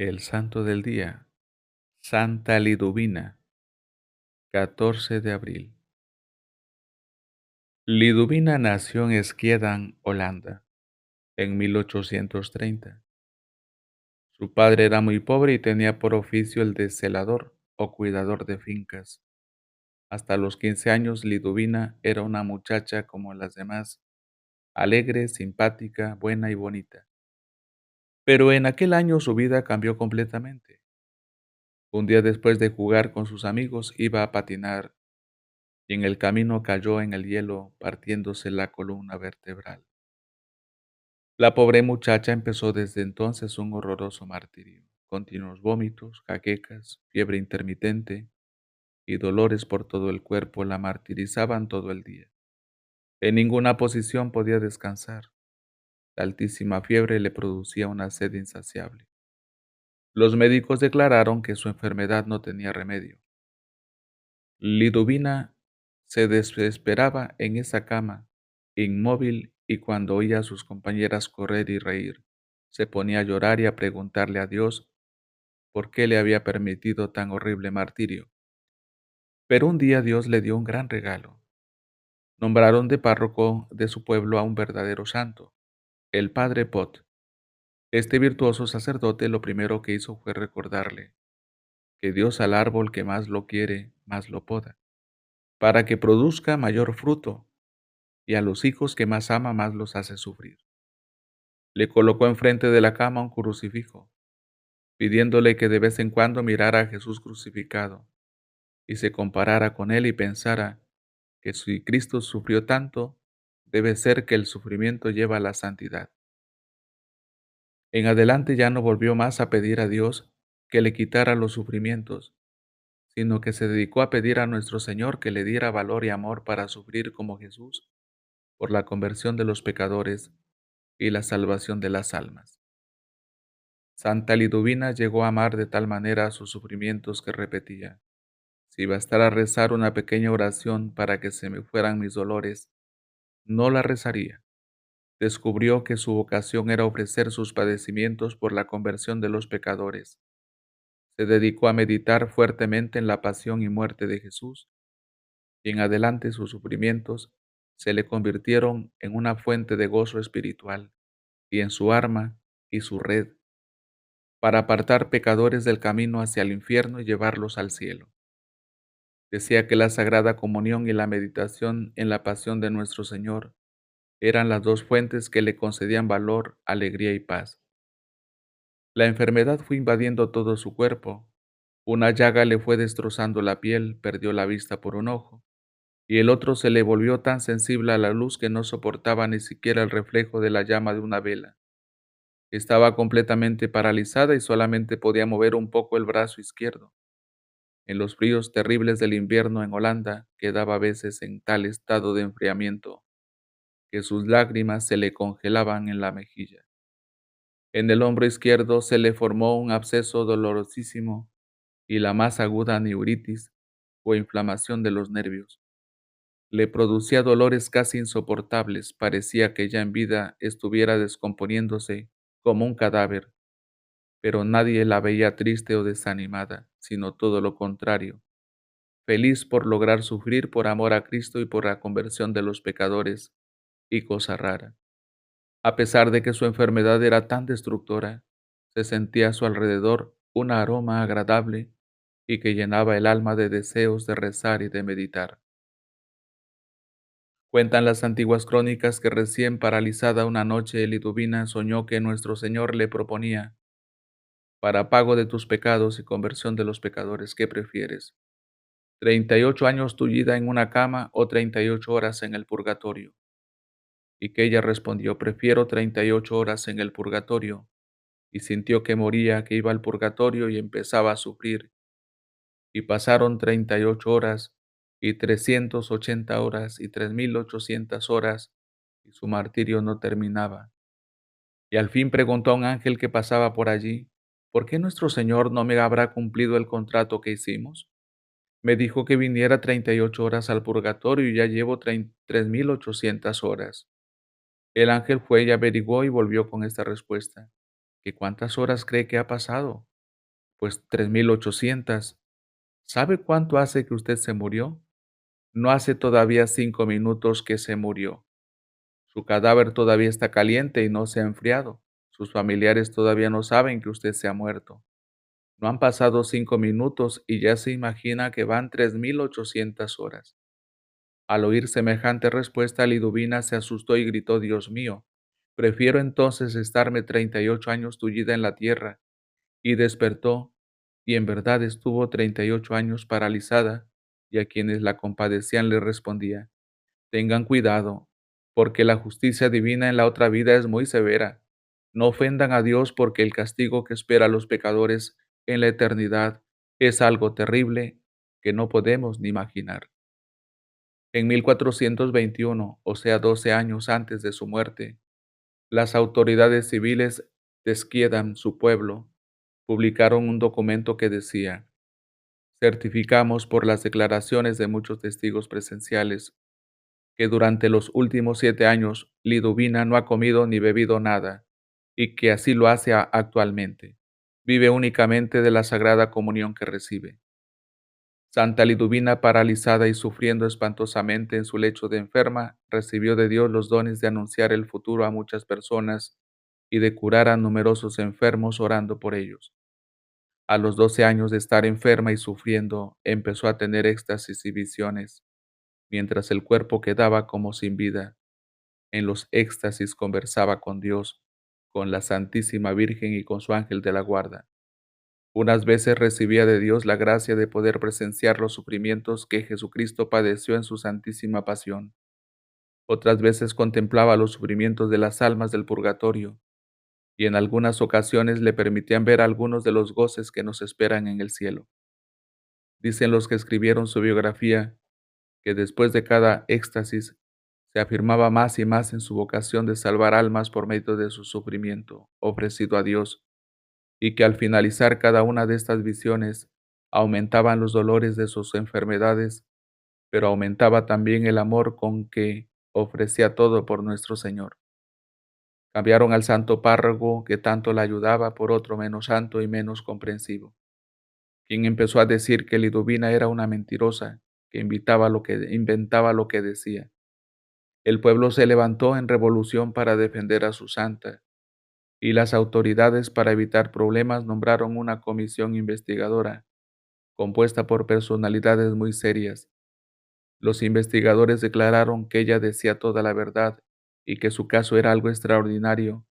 El santo del día, Santa Liduvina, 14 de abril. Liduvina nació en Schiedam, Holanda, en 1830. Su padre era muy pobre y tenía por oficio el de celador o cuidador de fincas. Hasta los 15 años, Liduvina era una muchacha como las demás, alegre, simpática, buena y bonita. Pero en aquel año su vida cambió completamente. Un día después de jugar con sus amigos, iba a patinar y en el camino cayó en el hielo partiéndose la columna vertebral. La pobre muchacha empezó desde entonces un horroroso martirio, continuos vómitos, jaquecas, fiebre intermitente y dolores por todo el cuerpo la martirizaban todo el día. En ninguna posición podía descansar. La altísima fiebre le producía una sed insaciable. Los médicos declararon que su enfermedad no tenía remedio. Liduvina se desesperaba en esa cama, inmóvil, y cuando oía a sus compañeras correr y reír, se ponía a llorar y a preguntarle a Dios por qué le había permitido tan horrible martirio. Pero un día Dios le dio un gran regalo. Nombraron de párroco de su pueblo a un verdadero santo, el padre Pot. Este virtuoso sacerdote lo primero que hizo fue recordarle que Dios al árbol que más lo quiere, más lo poda, para que produzca mayor fruto y a los hijos que más ama más los hace sufrir. Le colocó enfrente de la cama un crucifijo, pidiéndole que de vez en cuando mirara a Jesús crucificado y se comparara con él y pensara que si Cristo sufrió tanto, debe ser que el sufrimiento lleva a la santidad. En adelante ya no volvió más a pedir a Dios que le quitara los sufrimientos, sino que se dedicó a pedir a nuestro Señor que le diera valor y amor para sufrir como Jesús por la conversión de los pecadores y la salvación de las almas. Santa Liduvina llegó a amar de tal manera sus sufrimientos que repetía: si bastara rezar una pequeña oración para que se me fueran mis dolores, no la rezaría. Descubrió que su vocación era ofrecer sus padecimientos por la conversión de los pecadores. Se dedicó a meditar fuertemente en la pasión y muerte de Jesús, y en adelante sus sufrimientos se le convirtieron en una fuente de gozo espiritual, y en su arma y su red, para apartar pecadores del camino hacia el infierno y llevarlos al cielo. Decía que la Sagrada Comunión y la meditación en la pasión de nuestro Señor eran las dos fuentes que le concedían valor, alegría y paz. La enfermedad fue invadiendo todo su cuerpo. Una llaga le fue destrozando la piel, perdió la vista por un ojo, y el otro se le volvió tan sensible a la luz que no soportaba ni siquiera el reflejo de la llama de una vela. Estaba completamente paralizada y solamente podía mover un poco el brazo izquierdo. En los fríos terribles del invierno en Holanda quedaba a veces en tal estado de enfriamiento que sus lágrimas se le congelaban en la mejilla. En el hombro izquierdo se le formó un absceso dolorosísimo y la más aguda neuritis o inflamación de los nervios. Le producía dolores casi insoportables, parecía que ya en vida estuviera descomponiéndose como un cadáver, pero nadie la veía triste o desanimada, sino todo lo contrario, feliz por lograr sufrir por amor a Cristo y por la conversión de los pecadores, y cosa rara. A pesar de que su enfermedad era tan destructora, se sentía a su alrededor un aroma agradable y que llenaba el alma de deseos de rezar y de meditar. Cuentan las antiguas crónicas que recién paralizada una noche Liduvina soñó que nuestro Señor le proponía: para pago de tus pecados y conversión de los pecadores, ¿qué prefieres? ¿38 años tullida en una cama o 38 horas en el purgatorio? Y que ella respondió: prefiero 38 horas en el purgatorio, y sintió que moría, que iba al purgatorio y empezaba a sufrir. Y pasaron 38 horas, y 380 horas, y 3800 horas, y su martirio no terminaba. Y al fin preguntó a un ángel que pasaba por allí: ¿por qué nuestro Señor no me habrá cumplido el contrato que hicimos? Me dijo que viniera 38 horas al purgatorio y ya llevo 3800 horas. El ángel fue y averiguó y volvió con esta respuesta: ¿que cuántas horas cree que ha pasado? Pues 3800. ¿Sabe cuánto hace que usted se murió? No hace todavía 5 minutos que se murió. Su cadáver todavía está caliente y no se ha enfriado. Sus familiares todavía no saben que usted se ha muerto. No han pasado 5 minutos y ya se imagina que van 3800 horas. Al oír semejante respuesta, Liduvina se asustó y gritó: Dios mío, prefiero entonces estarme 38 años tullida en la tierra. Y despertó, y en verdad estuvo 38 años paralizada, y a quienes la compadecían le respondía: tengan cuidado, porque la justicia divina en la otra vida es muy severa. No ofendan a Dios, porque el castigo que espera a los pecadores en la eternidad es algo terrible que no podemos ni imaginar. En 1421, o sea, 12 años antes de su muerte, las autoridades civiles de Schiedam, su pueblo, publicaron un documento que decía: certificamos por las declaraciones de muchos testigos presenciales que durante los últimos 7 años Liduvina no ha comido ni bebido nada, y que así lo hace actualmente. Vive únicamente de la Sagrada Comunión que recibe. Santa Liduvina, paralizada y sufriendo espantosamente en su lecho de enferma, recibió de Dios los dones de anunciar el futuro a muchas personas y de curar a numerosos enfermos orando por ellos. A los 12 años de estar enferma y sufriendo, empezó a tener éxtasis y visiones, mientras el cuerpo quedaba como sin vida. En los éxtasis conversaba con Dios, con la Santísima Virgen y con su ángel de la guarda. Unas veces recibía de Dios la gracia de poder presenciar los sufrimientos que Jesucristo padeció en su santísima pasión. Otras veces contemplaba los sufrimientos de las almas del purgatorio, y en algunas ocasiones le permitían ver algunos de los goces que nos esperan en el cielo. Dicen los que escribieron su biografía que después de cada éxtasis se afirmaba más y más en su vocación de salvar almas por medio de su sufrimiento ofrecido a Dios, y que al finalizar cada una de estas visiones aumentaban los dolores de sus enfermedades, pero aumentaba también el amor con que ofrecía todo por nuestro Señor. Cambiaron al santo párroco que tanto la ayudaba por otro menos santo y menos comprensivo, quien empezó a decir que Liduvina era una mentirosa, que inventaba lo que decía. El pueblo se levantó en revolución para defender a su santa, y las autoridades, para evitar problemas, nombraron una comisión investigadora, compuesta por personalidades muy serias. Los investigadores declararon que ella decía toda la verdad y que su caso era algo extraordinario,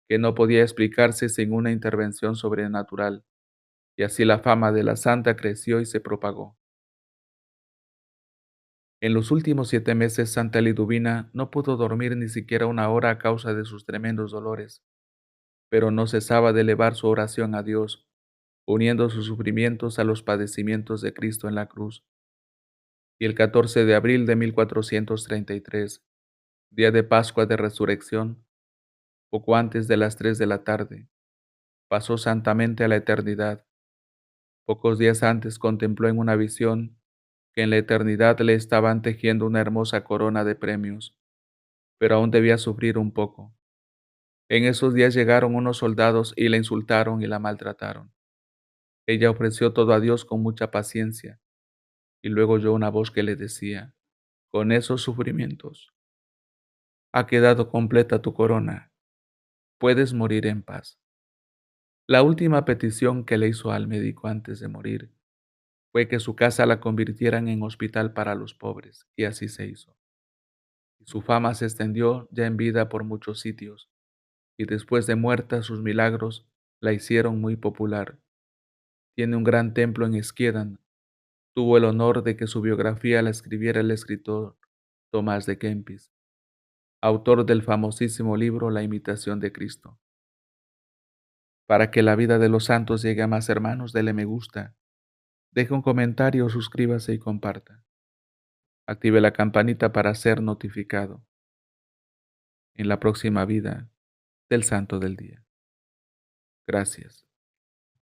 que no podía explicarse sin una intervención sobrenatural, y así la fama de la santa creció y se propagó. En los últimos 7 meses, Santa Liduvina no pudo dormir ni siquiera una hora a causa de sus tremendos dolores, pero no cesaba de elevar su oración a Dios, uniendo sus sufrimientos a los padecimientos de Cristo en la cruz. Y el 14 de abril de 1433, día de Pascua de Resurrección, poco antes de las 3 de la tarde, pasó santamente a la eternidad. Pocos días antes contempló en una visión que en la eternidad le estaban tejiendo una hermosa corona de premios, pero aún debía sufrir un poco. En esos días llegaron unos soldados y la insultaron y la maltrataron. Ella ofreció todo a Dios con mucha paciencia, y luego oyó una voz que le decía: con esos sufrimientos ha quedado completa tu corona, puedes morir en paz. La última petición que le hizo al médico antes de morir fue que su casa la convirtieran en hospital para los pobres, y así se hizo. Y su fama se extendió ya en vida por muchos sitios, y después de muerta sus milagros la hicieron muy popular. Tiene un gran templo en Esquiedan. Tuvo el honor de que su biografía la escribiera el escritor Tomás de Kempis, autor del famosísimo libro La imitación de Cristo. Para que la vida de los santos llegue a más hermanos, dele me gusta, deje un comentario, suscríbase y comparta. Active la campanita para ser notificado en la próxima vida del Santo del Día. Gracias.